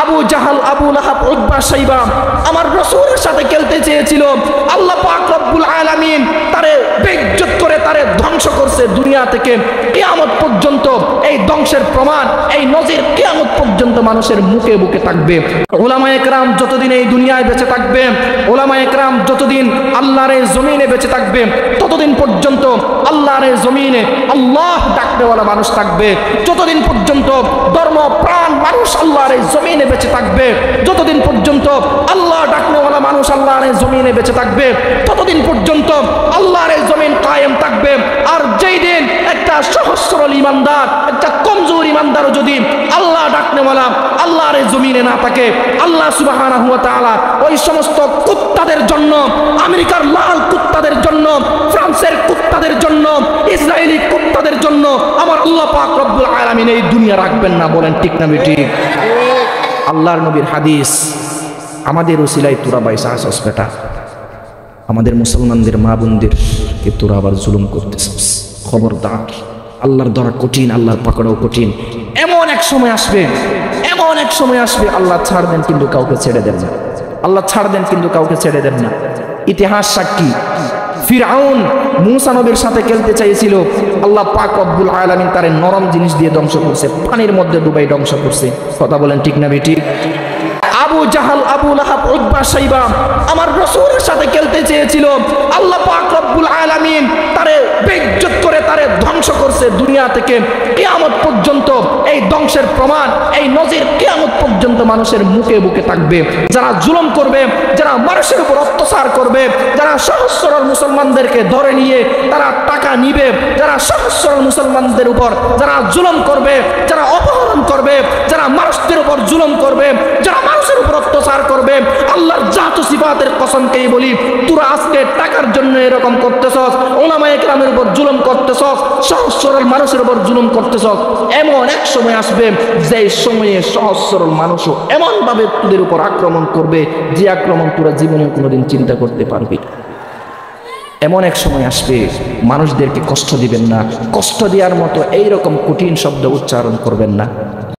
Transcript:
Abu Jahl, Abu Lahab, Utba, শাইবা আমার রাসূলের সাথে খেলতে চেয়েছিল। আল্লাহ পাক রব্বুল আলামিন তারে বেইজ্জত করে তারে ধ্বংস করছে দুনিয়া থেকে। কিয়ামত পর্যন্ত এই ধ্বংসের প্রমাণ, এই নজির কিয়ামত পর্যন্ত মানুষের মুখে মুখে থাকবে। উলামায়ে কেরাম যতদিন এই দুনিয়ায় বেঁচে থাকবে, উলামায়ে কেরাম যতদিন আল্লাহর এই জমিনে বেঁচে থাকবে, ততদিন পর্যন্ত আল্লাহর এই জমিনে আল্লাহ ডাকনেওয়ালা মানুষ থাকবে। যতদিন পর্যন্ত ধর্ম প্রাণ মানুষ আল্লাহর এই জমিনে বেঁচে থাকবে, যতদিন পর্যন্ত আল্লাহ ডাকনেওয়ালা মানুষ আল্লাহর এই জমিনে বেঁচে থাকবে, ততদিন পর্যন্ত আল্লাহর এই জমিন কায়েম থাকবে। আর যেই দিন একটা সহজ সরল ইমানদার, একটা কমজোর ইমানদারও যদি আল্লাহ ডাকনেওয়ালা আল্লাহর এই জমিনে না থাকে, আল্লাহ সুবহানাহু ওয়া তাআলা ওই সমস্ত কুত্তাদের জন্য, আমেরিকার লাল কুত্তাদের জন্য, ফ্রান্সের কুত্তাদের জন্য, ইসরায়েলি কুত্তাদের জন্য আমার আল্লাহ পাক রব্বুল আলামিন এই দুনিয়া রাখবেন না। বলেন ঠিক না বেঠিক? আল্লাহর নবীর হাদিস, আমাদের ওসিলায় তোরা বাইসা আসস বেটা, আমাদের মুসলমানদের মা বোনদেরকে তোরা আবার জুলুম করতেছিস, খবরদার। আল্লাহর ধরা কঠিন, আল্লাহর পাকড়াও কঠিন। এমন এক সময় আসবে, এমন এক সময় আসবে আল্লাহ ছাড় দেন কিন্তু কাউকে ছেড়ে দেন না। আল্লাহ ছাড় দেন কিন্তু কাউকে ছেড়ে দেন না। ইতিহাস সাক্ষী, ফিরআউন মূসা নবীর সাথে খেলতে চাইছিল, আল্লাহ পাক রব্বুল আলামিন তারে নরম জিনিস দিয়ে ধ্বংস করছে, পানির মধ্যে ডুবাই ধ্বংস করছে। কথা বলেন ঠিক না বেঠিক? আবু জাহাল, আবু লাহাব, উতবা, শাইবা আমার রাসূলের সাথে খেলতে চেয়েছিল। আল্লাহ পাক রব্বুল আলামিন তারে বেইজ্জত করে তারে ধ্বংস করছে দুনিয়া থেকে। কিয়ামত পর্যন্ত এই ধ্বংসের প্রমাণ, এই নজির কিয়ামত পর্যন্ত মানুষের মুখে মুখে থাকবে। যারা জুলুম করবে, যারা মানুষের উপর অত্যাচার করবে, যারা সহজ সরল মুসলমানদেরকে ধরে নিয়ে তারা টাকা নিবে, যারা সহজ সরল মুসলমানদের উপর যারা জুলুম করবে, যারা অপহরণ করবে, যারা মানুষদের উপর জুলুম করবে, যারা মানুষের উপর অত্যাচার করবে, আল্লাহর জাত সিফাতের কসমকেই বলি, তোরা আজকে টাকার জন্য এরকম করতেছস, উলামায়ে কেরামের উপর জুলুম করতেছস, সহজ সরল মানুষের উপর জুলুম করতেছস। এমন এক সময় আসবে যে সময়ে সহজ সরল মানুষও এমন ভাবে তোদের উপর আক্রমণ করবে, যে আক্রমণ তোরা জীবনে কোনোদিন চিন্তা করতে পারবি। এমন এক সময় আসবে মানুষদেরকে কষ্ট দিবেন না, কষ্ট দেওয়ার মতো এইরকম কঠিন শব্দ উচ্চারণ করবেন না।